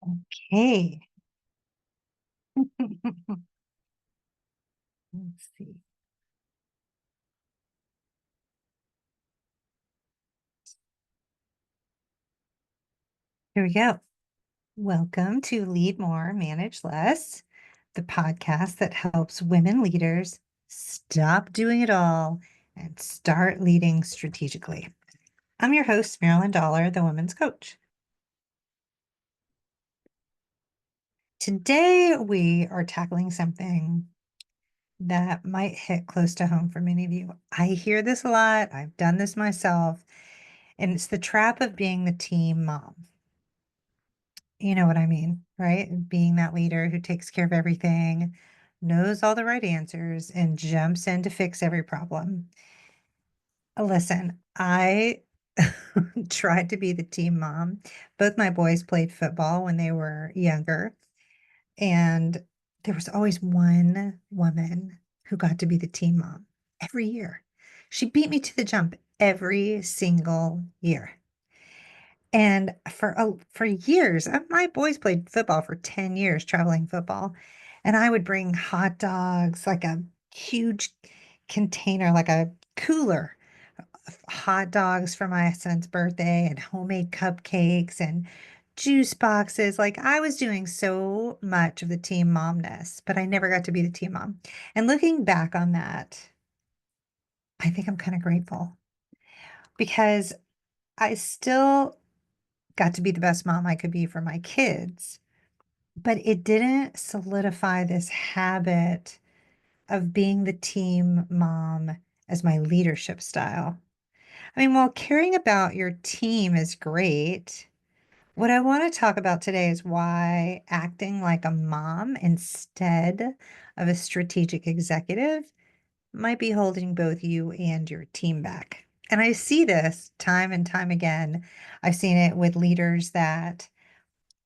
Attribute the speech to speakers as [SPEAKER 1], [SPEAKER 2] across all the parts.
[SPEAKER 1] Okay. Let's see. Here we go. Welcome to Lead More, Manage Less, the podcast that helps women leaders stop doing it all and start leading strategically. I'm your host, Marilyn Dollar, the women's coach. Today, we are tackling something that might hit close to home for many of you. I hear this a lot. I've done this myself, and it's the trap of being the team mom. You know what I mean, right? Being that leader who takes care of everything, knows all the right answers, and jumps in to fix every problem. Listen, I tried to be the team mom. Both my boys played football when they were younger, and there was always one woman who got to be the team mom every year. She beat me to the jump every single year. And for years, my boys played football for 10 years, traveling football. And I would bring hot dogs, like a huge container, like a cooler of hot dogs for my son's birthday and homemade cupcakes and juice boxes. Like I was doing so much of the team momness, but I never got to be the team mom. And looking back on that, I think I'm kind of grateful because I still got to be the best mom I could be for my kids, but it didn't solidify this habit of being the team mom as my leadership style. I mean, while caring about your team is great, what I want to talk about today is why acting like a mom instead of a strategic executive might be holding both you and your team back. And I see this time and time again. I've seen it with leaders that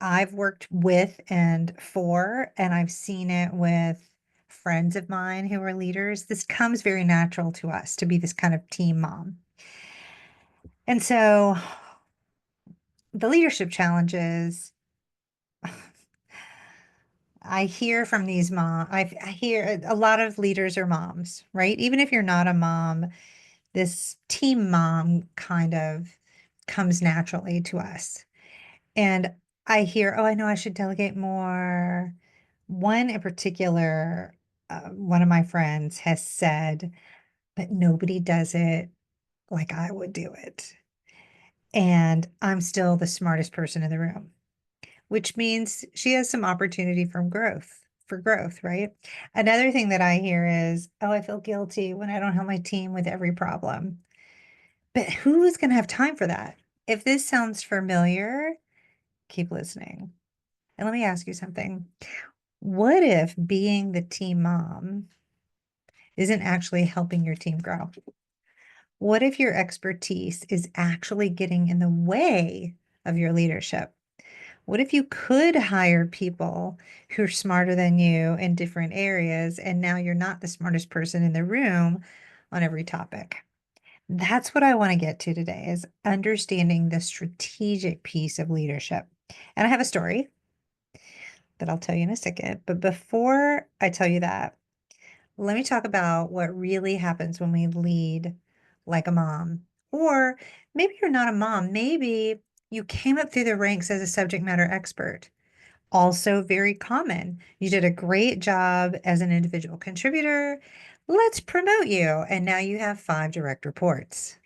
[SPEAKER 1] I've worked with and for, and I've seen it with friends of mine who are leaders. This comes very natural to us to be this kind of team mom. And so the leadership challenges, I hear from these I hear a lot of leaders are moms, right? Even if you're not a mom, this team mom kind of comes naturally to us. And I hear, oh, I know I should delegate more. One in particular, one of my friends has said, but nobody does it like I would do it. And I'm still the smartest person in the room, which means she has some opportunity for growth, right? Another thing that I hear is, oh, I feel guilty when I don't help my team with every problem. But who is going to have time for that? If this sounds familiar, keep listening. And let me ask you something. What if being the team mom isn't actually helping your team grow? What if your expertise is actually getting in the way of your leadership? What if you could hire people who are smarter than you in different areas, and now you're not the smartest person in the room on every topic? That's what I want to get to today is understanding the strategic piece of leadership. And I have a story that I'll tell you in a second. But before I tell you that, let me talk about what really happens when we lead like a mom. Or maybe you're not a mom. Maybe you came up through the ranks as a subject matter expert. Also, very common. You did a great job as an individual contributor. Let's promote you. And now you have 5 direct reports.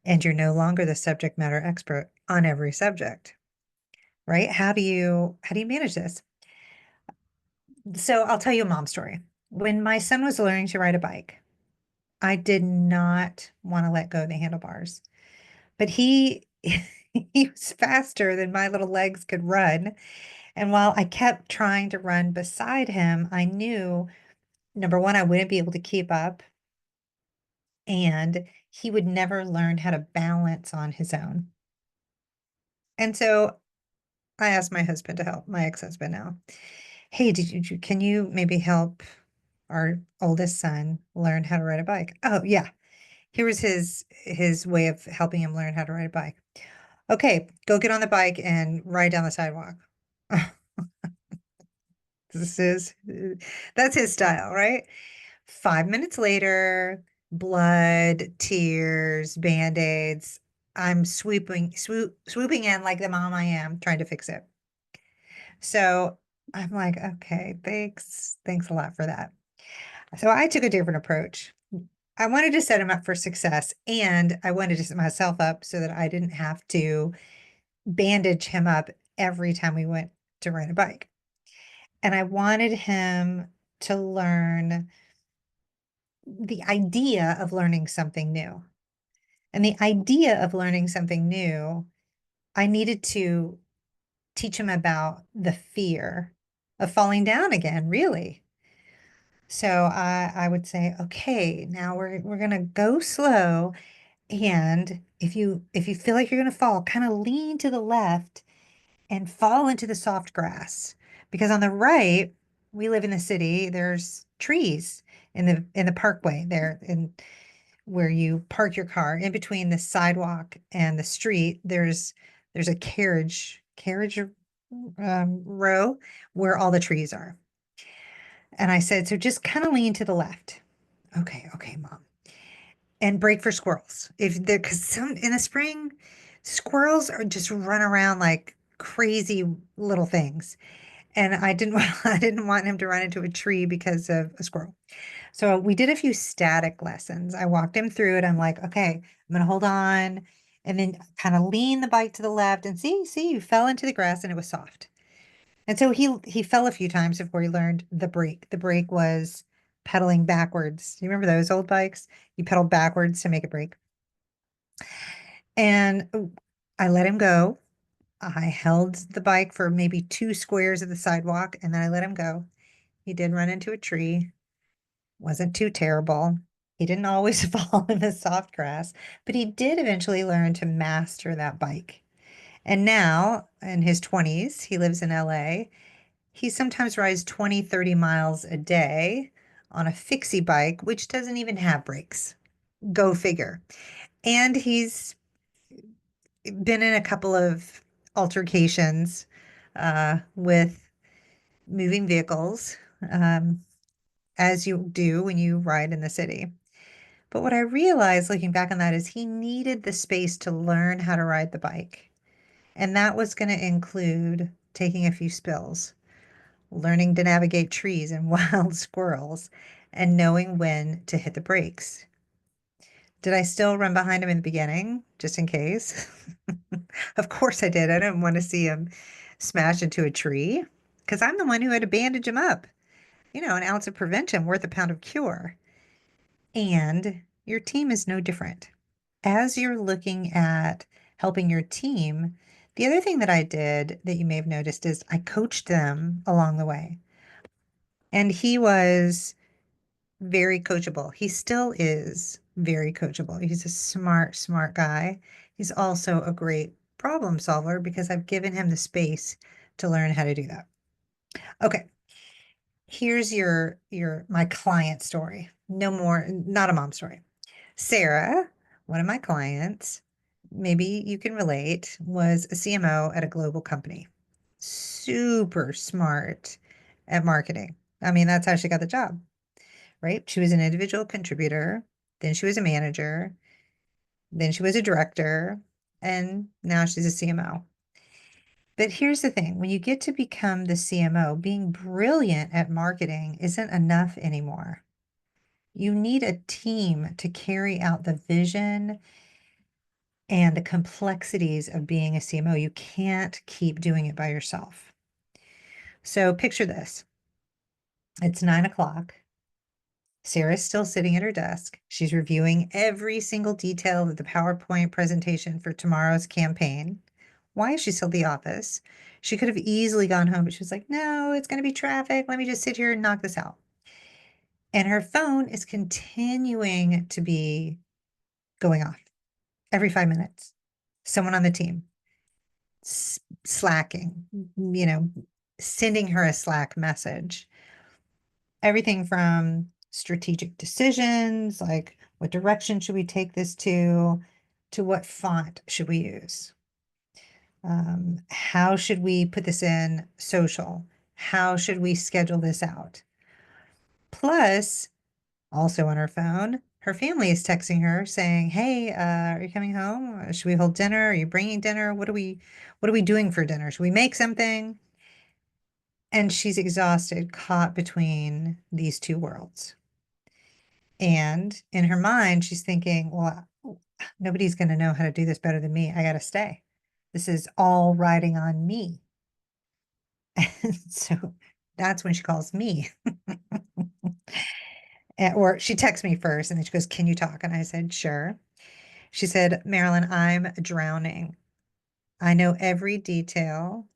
[SPEAKER 1] And you're no longer the subject matter expert on every subject, right? How do you manage this? So I'll tell you a mom story. When my son was learning to ride a bike, I did not want to let go of the handlebars, but he he was faster than my little legs could run. And while I kept trying to run beside him, I knew number one, I wouldn't be able to keep up, and he would never learn how to balance on his own. And so I asked my husband to help, my ex-husband now. Hey, can you maybe help our oldest son learn how to ride a bike? Oh, yeah. Here was his way of helping him learn how to ride a bike. Okay, go get on the bike and ride down the sidewalk. This is that's his style, right? 5 minutes later, blood, tears, band-aids. I'm swooping in like the mom I am, trying to fix it. So I'm like, okay, thanks a lot for that. So I took a different approach. I wanted to set him up for success, and I wanted to set myself up so that I didn't have to bandage him up every time we went to ride a bike. And I wanted him to learn the idea of learning something new. And the idea of learning something new, I needed to teach him about the fear of falling down again, really. So I would say, okay, now we're gonna go slow. And if you feel like you're gonna fall, kind of lean to the left and fall into the soft grass. Because on the right, we live in the city, there's trees in the parkway there in where you park your car. In between the sidewalk and the street, there's a carriage row where all the trees are. And I said, so just kind of lean to the left. Okay, okay, mom. And break for squirrels. If there, because some in the spring, squirrels are just run around like crazy little things. And I didn't I didn't want him to run into a tree because of a squirrel. So we did a few static lessons. I walked him through it. I'm like, okay, I'm gonna hold on and then kind of lean the bike to the left and see, you fell into the grass and it was soft. And so he fell a few times before he learned the brake. The brake was pedaling backwards. You remember those old bikes? You pedal backwards to make it brake. And I let him go. I held the bike for maybe 2 squares of the sidewalk and then I let him go. He did run into a tree. Wasn't too terrible. He didn't always fall in the soft grass, but he did eventually learn to master that bike. And now, in his 20s, he lives in LA. He sometimes rides 20, 30 miles a day on a fixie bike, which doesn't even have brakes. Go figure. And he's been in a couple of altercations with moving vehicles, as you do when you ride in the city. But what I realized looking back on that is he needed the space to learn how to ride the bike. And that was going to include taking a few spills, learning to navigate trees and wild squirrels, and knowing when to hit the brakes. Did I still run behind him in the beginning, just in case? Of course I did. I didn't want to see him smash into a tree because I'm the one who had to bandage him up. An ounce of prevention worth a pound of cure. And your team is no different. As you're looking at helping your team, the other thing that I did that you may have noticed is I coached them along the way. And he was very coachable. He still is very coachable. He's a smart, smart guy. He's also a great problem solver because I've given him the space to learn how to do that. Okay, here's your my client story. No more, not a mom story. Sarah, one of my clients, maybe you can relate, was a CMO at a global company. Super smart at marketing. I mean, that's how she got the job, right? She was an individual contributor, then she was a manager, then she was a director, and now she's a CMO. But here's the thing, when you get to become the CMO, being brilliant at marketing isn't enough anymore. You need a team to carry out the vision and the complexities of being a CMO. You can't keep doing it by yourself. So picture this. It's 9 o'clock. Sarah's still sitting at her desk. She's reviewing every single detail of the PowerPoint presentation for tomorrow's campaign. Why is she still at the office? She could have easily gone home, but she was like, no, it's going to be traffic. Let me just sit here and knock this out. And her phone is continuing to be going off every 5 minutes. Someone on the team slacking, sending her a Slack message. Everything from strategic decisions, like what direction should we take this to what font should we use? How should we put this in social? How should we schedule this out? Plus, also on her phone, her family is texting her saying, "Hey, are you coming home? Should we hold dinner? Are you bringing dinner? What are we doing for dinner? Should we make something?" And she's exhausted, caught between these two worlds. And in her mind, she's thinking, well, nobody's going to know how to do this better than me. I got to stay. This is all riding on me. And so that's when she calls me. Or she texts me first and then she goes, "Can you talk?" And I said, "Sure." She said, "Marilyn, I'm drowning. I know every detail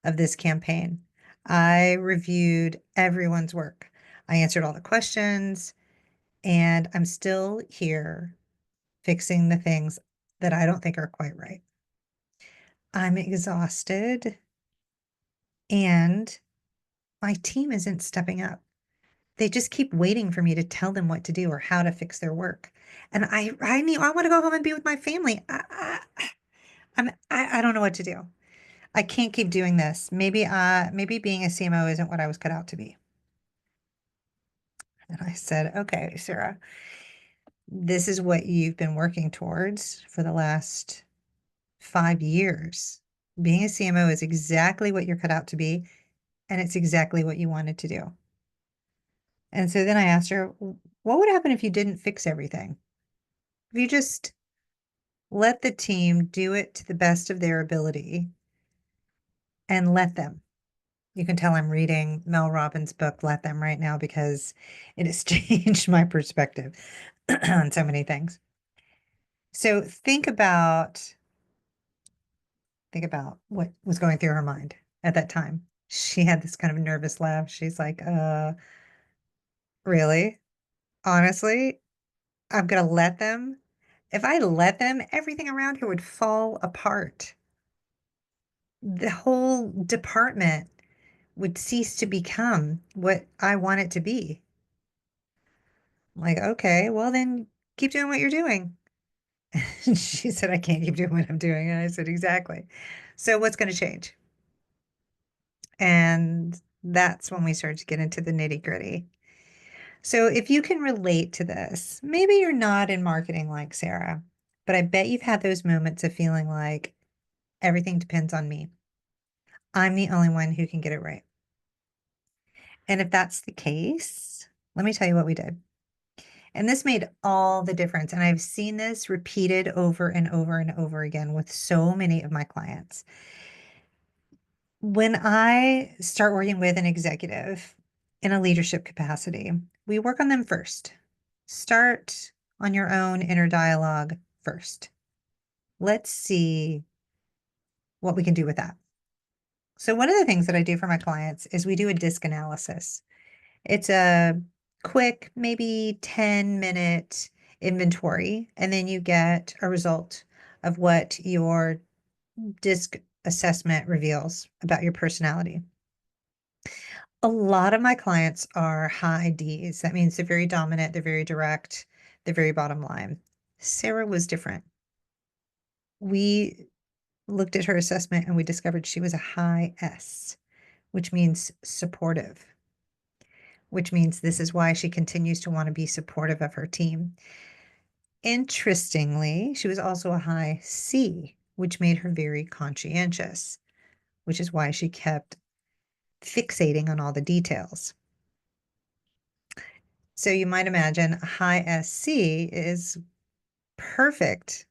[SPEAKER 1] of this campaign. I reviewed everyone's work. I answered all the questions, and I'm still here fixing the things that I don't think are quite right. I'm exhausted, and my team isn't stepping up. They just keep waiting for me to tell them what to do or how to fix their work. And I want to go home and be with my family. I don't know what to do. I can't keep doing this. Maybe being a CMO isn't what I was cut out to be." And I said, "Okay, Sarah, this is what you've been working towards for the last 5 years. Being a CMO is exactly what you're cut out to be, and it's exactly what you wanted to do." And so then I asked her, "What would happen if you didn't fix everything? If you just let the team do it to the best of their ability and let them?" You can tell I'm reading Mel Robbins' book, Let Them, right now because it has changed my perspective on so many things. So think about what was going through her mind at that time. She had this kind of nervous laugh. She's like, really? Honestly, I'm gonna let them? If I let them, everything around here would fall apart. The whole department would cease to become what I want it to be." I'm like, "Okay, well then keep doing what you're doing." And she said, "I can't keep doing what I'm doing." And I said, "Exactly. So what's going to change?" And that's when we started to get into the nitty-gritty. So if you can relate to this, maybe you're not in marketing like Sarah, but I bet you've had those moments of feeling like everything depends on me. I'm the only one who can get it right. And if that's the case, let me tell you what we did. And this made all the difference. And I've seen this repeated over and over and over again with so many of my clients. When I start working with an executive in a leadership capacity, we work on them first. Start on your own inner dialogue first. Let's see what we can do with that. So, one of the things that I do for my clients is we do a disc analysis. It's a quick, maybe 10-minute inventory, and then you get a result of what your disc assessment reveals about your personality. A lot of my clients are high Ds. That means they're very dominant, they're very direct, they're very bottom line. Sarah was different. We looked at her assessment and we discovered she was a high S, which means supportive, which means this is why she continues to want to be supportive of her team. Interestingly, she was also a high C, which made her very conscientious, which is why she kept fixating on all the details. So you might imagine a high SC is perfect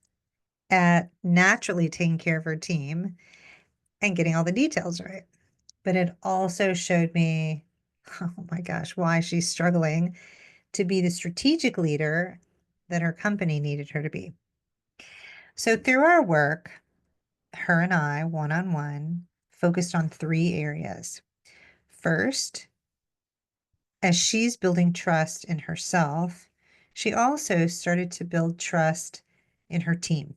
[SPEAKER 1] at naturally taking care of her team and getting all the details right. But it also showed me, oh my gosh, why she's struggling to be the strategic leader that her company needed her to be. So through our work, her and I, one-on-one, focused on 3 areas. First, as she's building trust in herself, she also started to build trust in her team,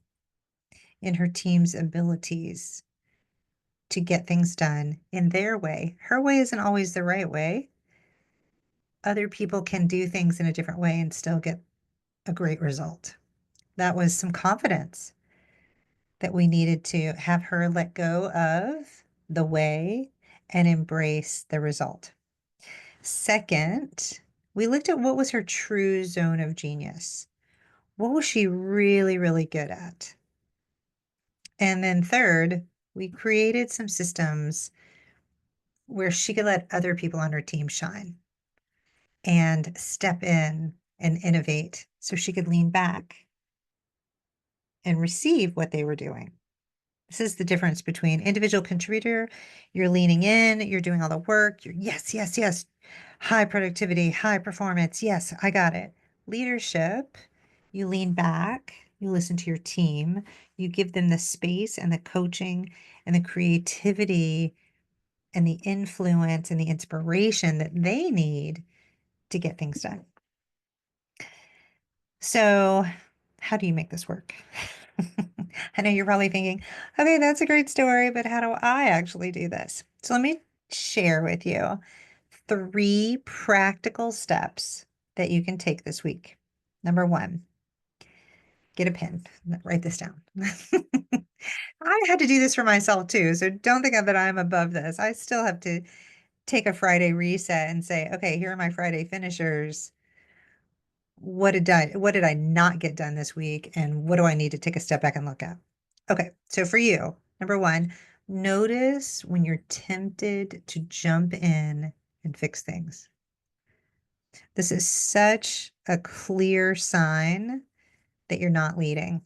[SPEAKER 1] in her team's abilities to get things done in their way. Her way isn't always the right way. Other people can do things in a different way and still get a great result. That was some confidence that we needed to have her let go of the way and embrace the result. Second, we looked at what was her true zone of genius. What was she really, really good at? And then third, we created some systems where she could let other people on her team shine and step in and innovate so she could lean back and receive what they were doing. This is the difference between individual contributor, you're leaning in, you're doing all the work, you're yes, yes, yes, high productivity, high performance. Yes, I got it. Leadership, you lean back, you listen to your team, you give them the space and the coaching and the creativity and the influence and the inspiration that they need to get things done. So, how do you make this work? I know you're probably thinking, okay, that's a great story, but how do I actually do this? So, let me share with you 3 practical steps that you can take this week. Number 1, get a pen, write this down. I had to do this for myself too, so don't think that I'm above this. I still have to take a Friday reset and say, okay, here are my Friday finishers. What did I not get done this week? And what do I need to take a step back and look at? Okay, so for you, number 1, notice when you're tempted to jump in and fix things. This is such a clear sign that you're not leading,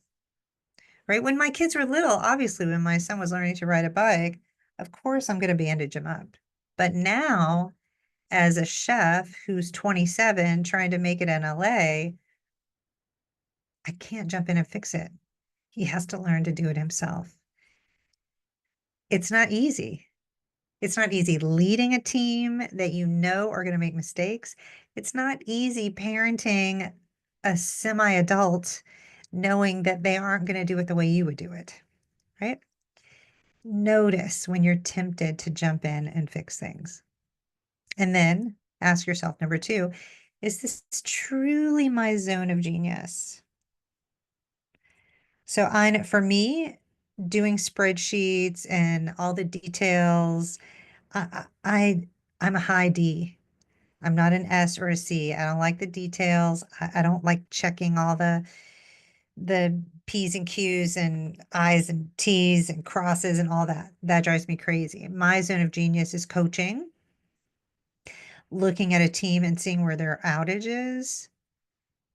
[SPEAKER 1] right? When my kids were little, obviously, when my son was learning to ride a bike, of course I'm going to bandage him up. But now, as a chef who's 27 trying to make it in LA, I can't jump in and fix it. He has to learn to do it himself. It's not easy. It's not easy leading a team that you know are going to make mistakes. It's not easy parenting a semi-adult knowing that they aren't going to do it the way you would do it, right? Notice when you're tempted to jump in and fix things. And then ask yourself, number 2, is this truly my zone of genius? So for me, doing spreadsheets and all the details, I'm a high D. I'm not an S or a C. I don't like the details. I don't like checking all the P's and Q's and I's and T's and crosses and all that. That drives me crazy. My zone of genius is coaching, looking at a team and seeing where there are outages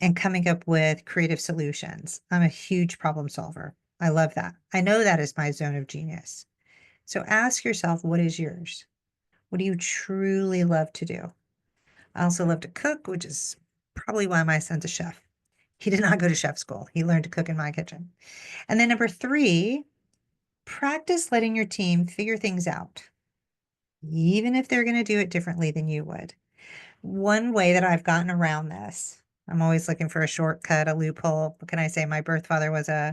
[SPEAKER 1] and coming up with creative solutions. I'm a huge problem solver. I love that. I know that is my zone of genius. So ask yourself, what is yours? What do you truly love to do? I also love to cook, which is probably why my son's a chef. He did not go to chef school. He learned to cook in my kitchen. And then number 3, practice letting your team figure things out, even if they're going to do it differently than you would. One way that I've gotten around this, I'm always looking for a shortcut, a loophole. What can I say? My birth father was uh,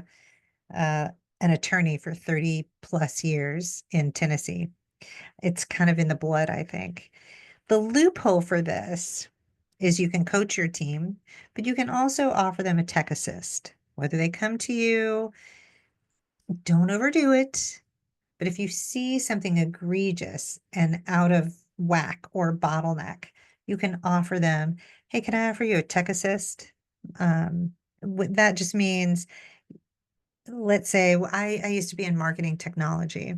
[SPEAKER 1] an attorney for 30 plus years in Tennessee. It's kind of in the blood, I think. The loophole for this is you can coach your team, but you can also offer them a tech assist. Whether they come to you, don't overdo it. But if you see something egregious and out of whack or bottleneck, you can offer them, hey, can I offer you a tech assist? That just means, let's say, I used to be in marketing technology,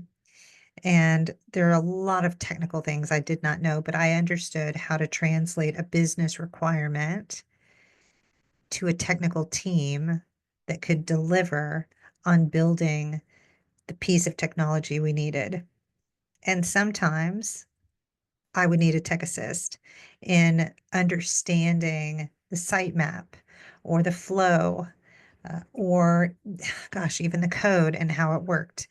[SPEAKER 1] and there are a lot of technical things I did not know, but I understood how to translate a business requirement to a technical team that could deliver on building the piece of technology we needed. And sometimes I would need a tech assist in understanding the sitemap or the flow, or gosh, even the code and how it worked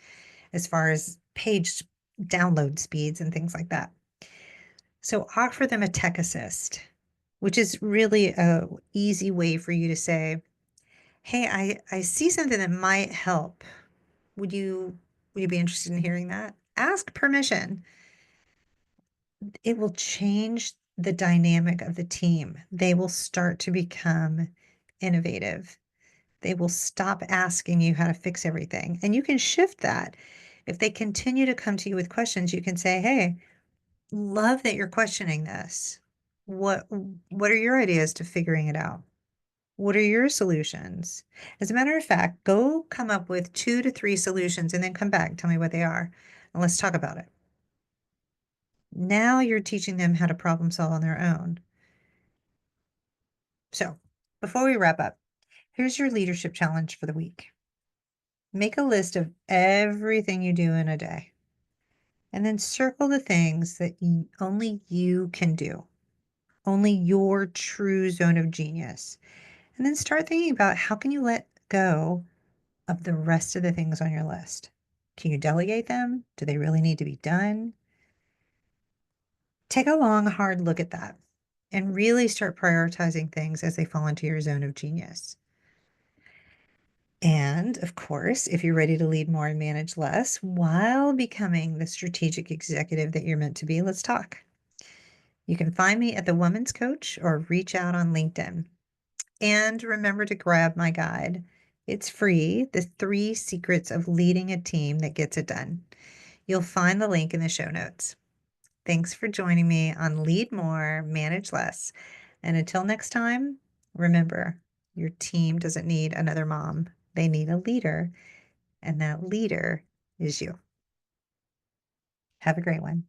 [SPEAKER 1] as far as page download speeds and things like that. So offer them a tech assist, which is really a easy way for you to say, hey, I see something that might help. Would you be interested in hearing that? Ask permission. It will change the dynamic of the team. They will start to become innovative. They will stop asking you how to fix everything. And you can shift that. If they continue to come to you with questions, you can say, hey, love that you're questioning this. What what are your ideas to figuring it out? What are your solutions? As a matter of fact, go come up with 2 to 3 solutions and then come back, tell me what they are, and let's talk about it. Now you're teaching them how to problem solve on their own. So, before we wrap up, here's your leadership challenge for the week. Make a list of everything you do in a day, and then circle the things that only you can do, only your true zone of genius. And then start thinking about how can you let go of the rest of the things on your list? Can you delegate them? Do they really need to be done? Take a long, hard look at that and really start prioritizing things as they fall into your zone of genius. And of course, if you're ready to lead more and manage less while becoming the strategic executive that you're meant to be, let's talk. You can find me at The Woman's Coach or reach out on LinkedIn. And remember to grab my guide. It's free, The 3 Secrets of Leading a Team That Gets It Done. You'll find the link in the show notes. Thanks for joining me on Lead More, Manage Less. And until next time, remember, your team doesn't need another mom. They need a leader, and that leader is you. Have a great one.